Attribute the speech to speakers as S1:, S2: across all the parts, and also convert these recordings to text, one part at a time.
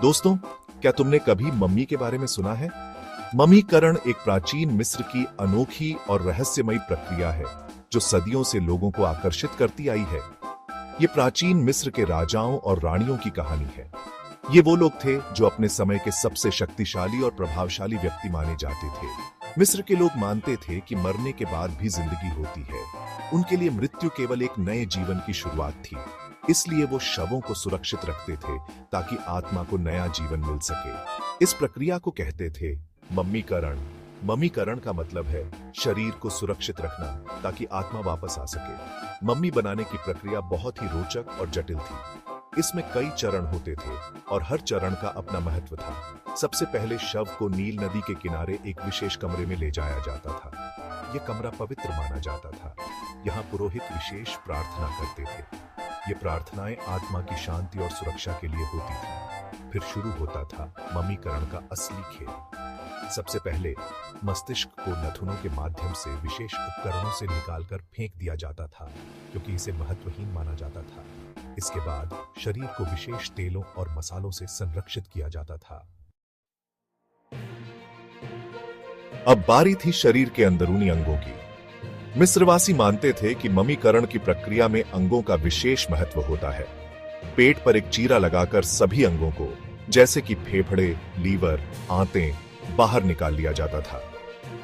S1: दोस्तों, क्या तुमने कभी मम्मी के बारे में सुना है? मम्मीकरण एक प्राचीन मिस्र की अनोखी और रहस्यमयी प्रक्रिया है जो सदियों से लोगों को आकर्षित करती आई है। ये प्राचीन मिस्र के राजाओं और रानियों की कहानी है। ये वो लोग थे जो अपने समय के सबसे शक्तिशाली और प्रभावशाली व्यक्ति माने जाते थे। मिस्र के लोग मानते थे कि मरने के बाद भी जिंदगी होती है। उनके लिए मृत्यु केवल एक नए जीवन की शुरुआत थी। इसलिए वो शवों को सुरक्षित रखते थे ताकि आत्मा को नया जीवन मिल सके। इस प्रक्रिया को कहते थे मम्मीकरण। मम्मीकरण का मतलब है शरीर को सुरक्षित रखना ताकि आत्मा वापस आ सके। मम्मी बनाने की प्रक्रिया बहुत ही रोचक और जटिल थी। इसमें कई चरण होते थे और हर चरण का अपना महत्व था। सबसे पहले शव को नील नदी के किनारे एक विशेष कमरे में ले जाया जाता था। यह कमरा पवित्र माना जाता था। यहाँ पुरोहित विशेष प्रार्थना करते थे। ये प्रार्थनाएं आत्मा की शांति और सुरक्षा के लिए होती थी। फिर शुरू होता था मम्मीकरण का असली खेल। सबसे पहले मस्तिष्क को नथुनों के माध्यम से विशेष उपकरणों से निकालकर फेंक दिया जाता था, क्योंकि इसे महत्वहीन माना जाता था। इसके बाद शरीर को विशेष तेलों और मसालों से संरक्षित किया जाता था। अब बारी थी शरीर के अंदरूनी अंगों की। मिस्रवासी मानते थे कि मम्मीकरण की प्रक्रिया में अंगों का विशेष महत्व होता है। पेट पर एक चीरा लगाकर सभी अंगों को, जैसे कि फेफड़े, लीवर, आंतें, बाहर निकाल लिया जाता था।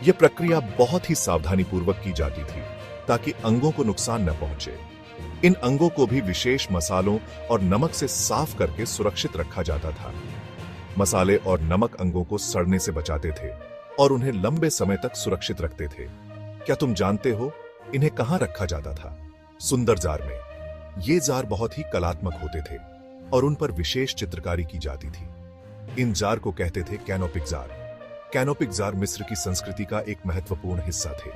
S1: यह प्रक्रिया बहुत ही सावधानीपूर्वक की जाती थी ताकि अंगों को नुकसान न पहुंचे। इन अंगों को भी विशेष मसालों और नमक से साफ करके सुरक्षित रखा जाता था। मसाले और नमक अंगों को सड़ने से बचाते थे और उन्हें लंबे समय तक सुरक्षित रखते थे। क्या तुम जानते हो इन्हें कहां रखा जाता था? सुंदर जार में। ये जार बहुत ही कलात्मक होते थे और उन पर विशेष चित्रकारी की जाती थी। इन जार को कहते थे कैनोपिक जार। कैनोपिक जार मिस्र की संस्कृति का एक महत्वपूर्ण हिस्सा थे।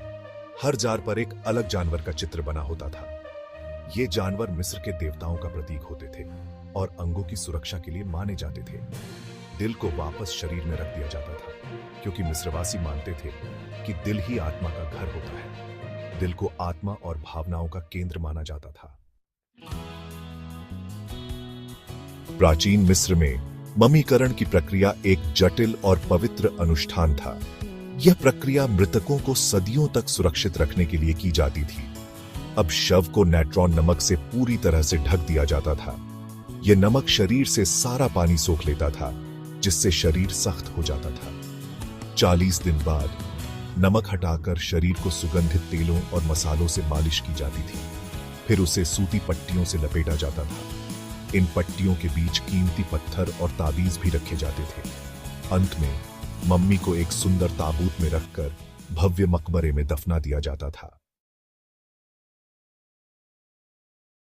S1: हर जार पर एक अलग जानवर का चित्र बना होता था। ये जानवर मिस्र के देवताओं का प्रतीक होते थे और अंगों की सुरक्षा के लिए माने जाते थे। दिल को वापस शरीर में रख दिया जाता था, क्योंकि मिस्रवासी मानते थे कि दिल ही आत्मा का घर होता है। दिल को आत्मा और भावनाओं का केंद्र माना जाता था। प्राचीन मिस्र में मम्मीकरण की प्रक्रिया एक जटिल और पवित्र अनुष्ठान था। यह प्रक्रिया मृतकों को सदियों तक सुरक्षित रखने के लिए की जाती थी। अब शव को नेट्रॉन नमक से पूरी तरह से ढक दिया जाता था। यह नमक शरीर से सारा पानी सोख लेता था, जिससे शरीर सख्त हो जाता था। 40 दिन बाद नमक हटाकर शरीर को सुगंधित तेलों और मसालों से मालिश की जाती थी। फिर उसे सूती पट्टियों से लपेटा जाता था। इन पट्टियों के बीच कीमती पत्थर और ताबीज भी रखे जाते थे। अंत में मम्मी को एक सुंदर ताबूत में रखकर भव्य मकबरे में दफना दिया जाता था।